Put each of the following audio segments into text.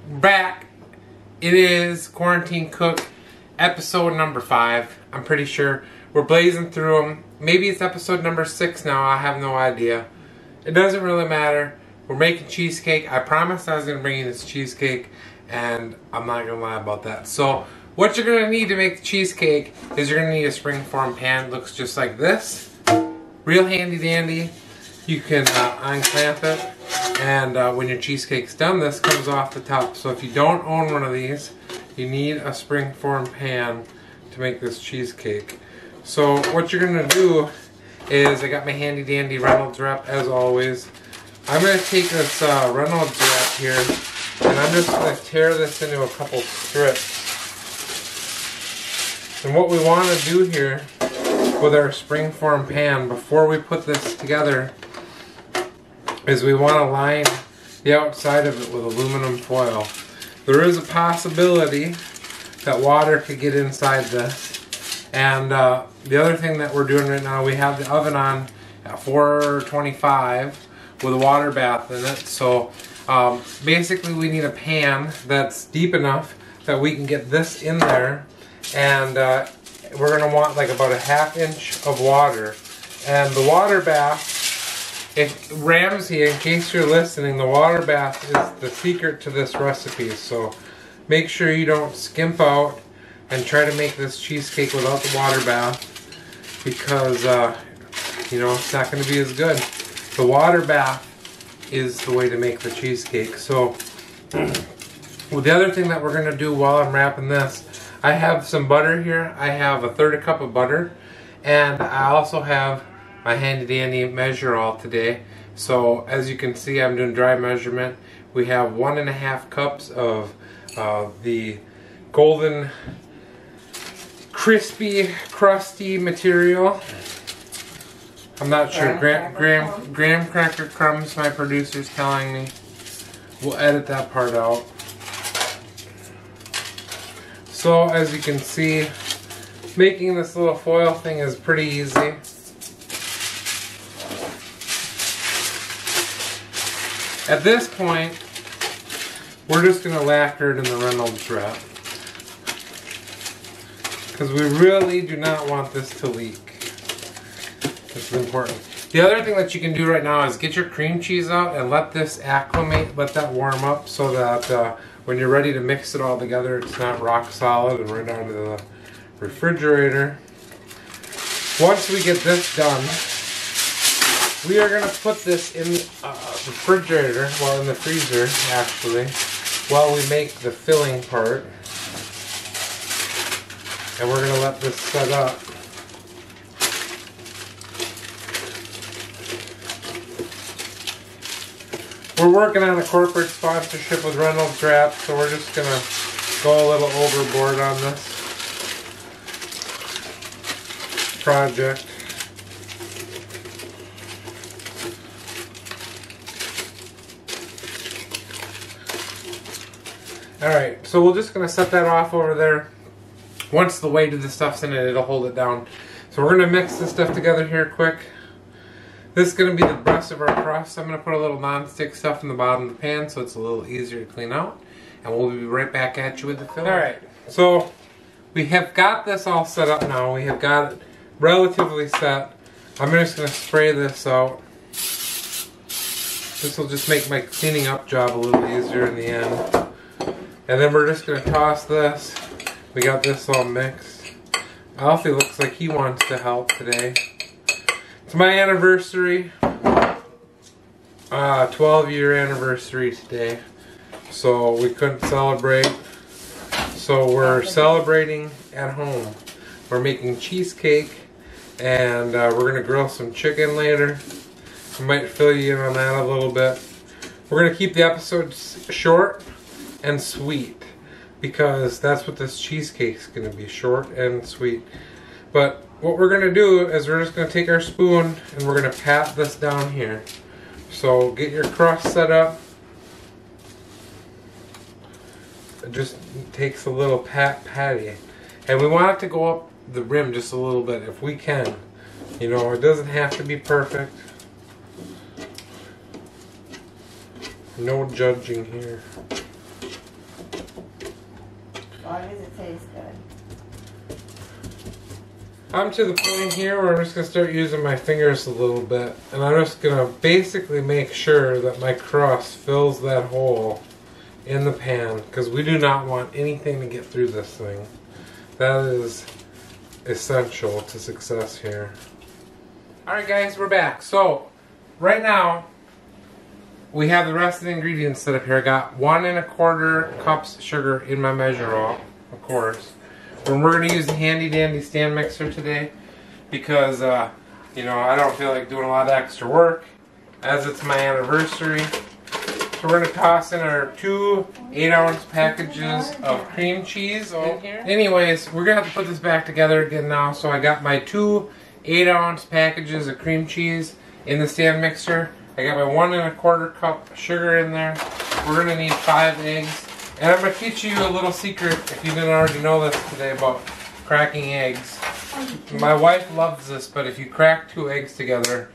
back. It is Quarantine Cook episode number 5. I'm pretty sure we're blazing through them. Maybe it's episode number 6 now. I have no idea. It doesn't really matter. We're making cheesecake. I promised I was going to bring you this cheesecake, and I'm not going to lie about that. So what you're going to need to make the cheesecake is you're going to need a springform pan. It looks just like this. Real handy dandy. You can unclamp it. And when your cheesecake's done, this comes off the top. So if you don't own one of these, you need a springform pan to make this cheesecake. So what you're going to do is, I got my handy dandy Reynolds wrap as always. I'm going to take this Reynolds wrap here, and I'm just going to tear this into a couple strips. And what we want to do here with our springform pan, before we put this together, is we want to line the outside of it with aluminum foil. There is a possibility that water could get inside this. And the other thing that we're doing right now, we have the oven on at 425 with a water bath in it. So basically we need a pan that's deep enough that we can get this in there. And we're going to want like about a ½ inch of water. And the water bath, if Ramsey, in case you're listening, the water bath is the secret to this recipe. So make sure you don't skimp out and try to make this cheesecake without the water bath, because you know, it's not going to be as good. The water bath is the way to make the cheesecake. So well, the other thing that we're going to do while I'm wrapping this, I have some butter here. I have a 1/3 cup of butter, and I also have my handy dandy measure all today. So as you can see, I'm doing dry measurement. We have 1½ cups of the golden crispy crusty material. I'm not sure, graham cracker crumbs, my producer's telling me. We'll edit that part out. So as you can see, making this little foil thing is pretty easy. At this point, we're just going to lacquer it in the Reynolds wrap, because we really do not want this to leak. This is important. The other thing that you can do right now is get your cream cheese out and let this acclimate, let that warm up, so that when you're ready to mix it all together, it's not rock solid and right out of the refrigerator. Once we get this done, we are going to put this in the refrigerator, well, in the freezer actually, while we make the filling part. And we're going to let this set up. We're working on a corporate sponsorship with Reynolds Wrap, so we're just going to go a little overboard on this project. Alright, so we're just going to set that off over there. Once the weight of the stuff's in it, it'll hold it down. So we're going to mix this stuff together here quick. This is going to be the rest of our crust. I'm going to put a little non-stick stuff in the bottom of the pan so it's a little easier to clean out. And we'll be right back at you with the filling. Alright, so we have got this all set up now. We have got it relatively set. I'm just going to spray this out. This will just make my cleaning up job a little easier in the end. And then we're just going to toss this. We got this all mixed. Alfie looks like he wants to help today. It's my anniversary. 12-year anniversary today. So we couldn't celebrate. So we're celebrating at home. We're making cheesecake. And we're going to grill some chicken later. I might fill you in on that a little bit. We're going to keep the episodes short and sweet, because that's what this cheesecake's going to be, short and sweet. But what we're going to do is we're just going to take our spoon and we're going to pat this down here. So get your crust set up. It just takes a little patty, and we want it to go up the rim just a little bit if we can. You know, it doesn't have to be perfect. No judging here. long as it tastes good. I'm to the point here where I'm just going to start using my fingers a little bit. And I'm just going to basically make sure that my crust fills that hole in the pan. Because we do not want anything to get through this thing. That is essential to success here. Alright guys, we're back. So, right now, we have the rest of the ingredients set up here. I got 1 1/4 cups sugar in my measure bowl, of course. And we're going to use the handy dandy stand mixer today because, you know, I don't feel like doing a lot of extra work as it's my anniversary. So we're going to toss in our 2 8-ounce packages of cream cheese in here. Anyways, we're going to have to put this back together again now. So I got my 2 8-ounce packages of cream cheese in the stand mixer. I got my 1 1/4 cup sugar in there. We're going to need 5 eggs. And I'm going to teach you a little secret, if you didn't already know this today, about cracking eggs. My wife loves this, but if you crack 2 eggs together,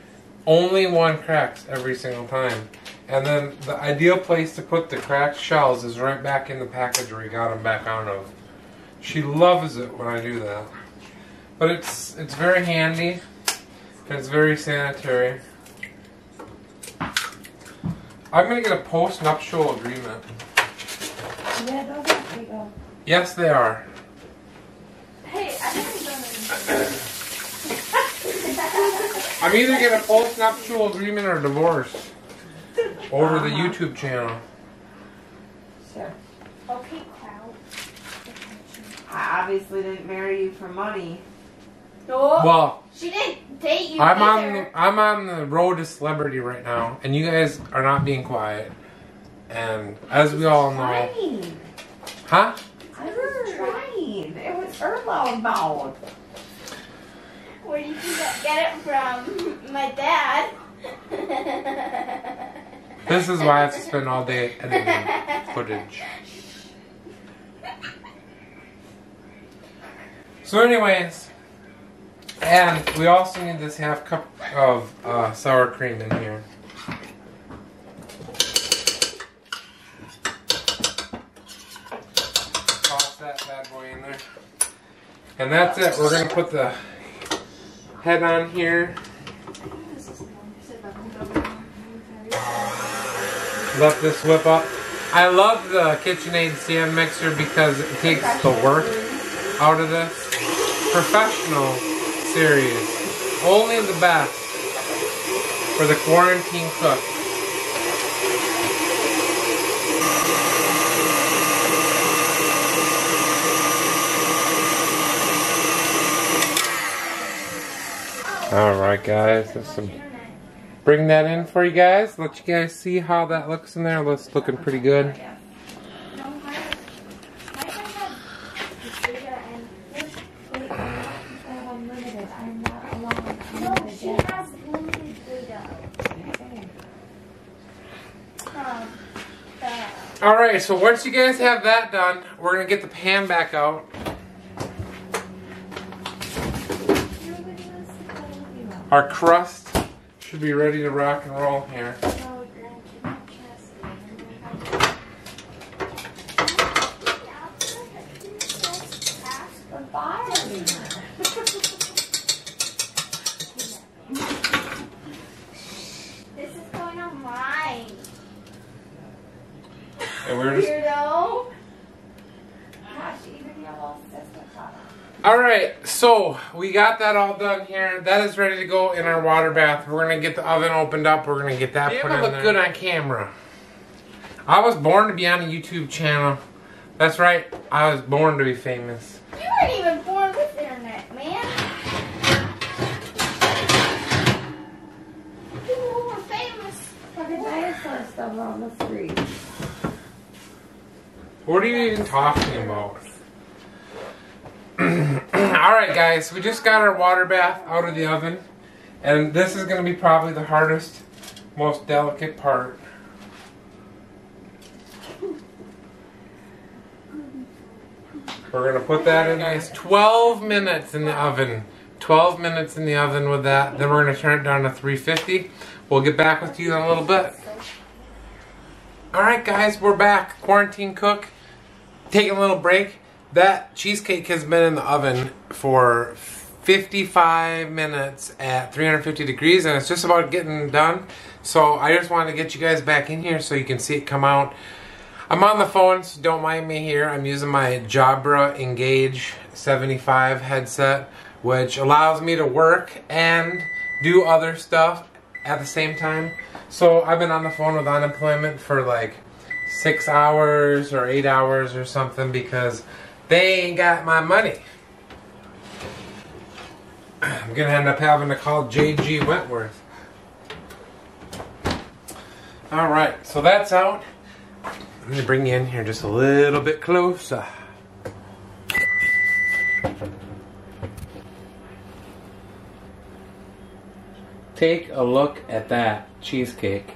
only one cracks every single time. And then the ideal place to put the cracked shells is right back in the package where you got them back out of. She loves it when I do that. But it's very handy, and it's very sanitary. I'm going to get a post-nuptial agreement. Yeah, those are big old. Yes, they are. Hey, I haven't done it. I'm either getting a post-nuptial agreement or divorce over the YouTube channel. Sure. Okay, crowd. I obviously didn't marry you for money. No. Well, She didn't date you I'm either. on the road to celebrity right now, and you guys are not being quiet. And as we all know, Trying. huh? I was trying. It was her loud mouth. Where did you get it from? My dad. This is why I have to spend all day editing footage. So anyways, and we also need this 1/2 cup of sour cream in here. Toss that bad boy in there. And that's it. We're going to put the head on here. Let this whip up. I love the KitchenAid stand mixer because it takes the work out of this. Professional series. Only the best for the quarantine cook. Alright guys, there's some. Bring that in for you guys. Let you guys see how that looks in there. It's looking pretty good. Alright, so once you guys have that done, we're going to get the pan back out. Our crust should be ready to rock and roll here. This is going on mine. And we're just... Weirdo. Alright, so we got that all done here. That is ready to go in our water bath. We're going to get the oven opened up. We're going to get that put in there. Look good on camera. I was born to be on a YouTube channel. That's right, I was born to be famous. You weren't even born with internet, man. People who were famous. Fucking dinosaur stuff on the street. What are you even talking about? Alright guys, we just got our water bath out of the oven. And this is going to be probably the hardest, most delicate part. We're going to put that in guys. 12 minutes in the oven. 12 minutes in the oven with that. Then we're going to turn it down to 350. We'll get back with you in a little bit. Alright guys, we're back. Quarantine cook. Taking a little break. that cheesecake has been in the oven for 55 minutes at 350 degrees, and it's just about getting done. So I just wanted to get you guys back in here so you can see it come out. I'm on the phone, so don't mind me here. I'm using my Jabra Engage 75 headset, which allows me to work and do other stuff at the same time. So I've been on the phone with unemployment for like 6 hours or 8 hours or something because they ain't got my money. I'm gonna end up having to call J.G. Wentworth. Alright, so that's out. I'm gonna bring you in here just a little bit closer. Take a look at that cheesecake.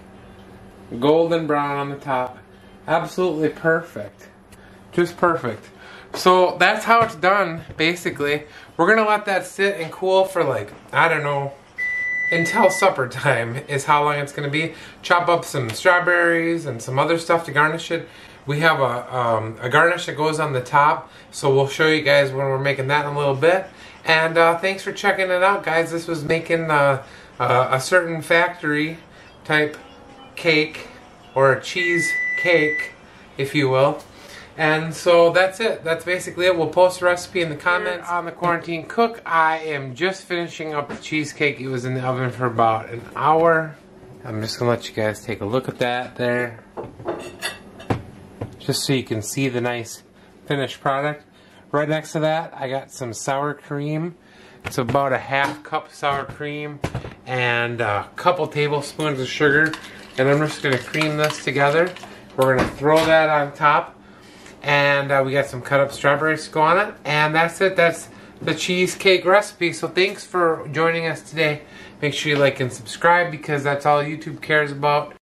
Golden brown on the top. Absolutely perfect. Just perfect. So that's how it's done, basically. We're gonna let that sit and cool for like, I don't know, until supper time is how long it's gonna be. Chop up some strawberries and some other stuff to garnish it. We have a garnish that goes on the top, so we'll show you guys when we're making that in a little bit. And thanks for checking it out, guys. This was making a certain factory type cake, or a cheese cake, if you will. And so that's it. That's basically it. We'll post the recipe in the comments. Here on the Quarantine Cook, I am just finishing up the cheesecake. It was in the oven for about an hour. I'm just gonna let you guys take a look at that there, just so you can see the nice finished product. Right next to that, I got some sour cream. It's about a ½ cup sour cream and a couple tablespoons of sugar. And I'm just gonna cream this together. We're gonna throw that on top. And we got some cut up strawberries to go on it. And that's it. That's the cheesecake recipe. So thanks for joining us today. Make sure you like and subscribe because that's all YouTube cares about.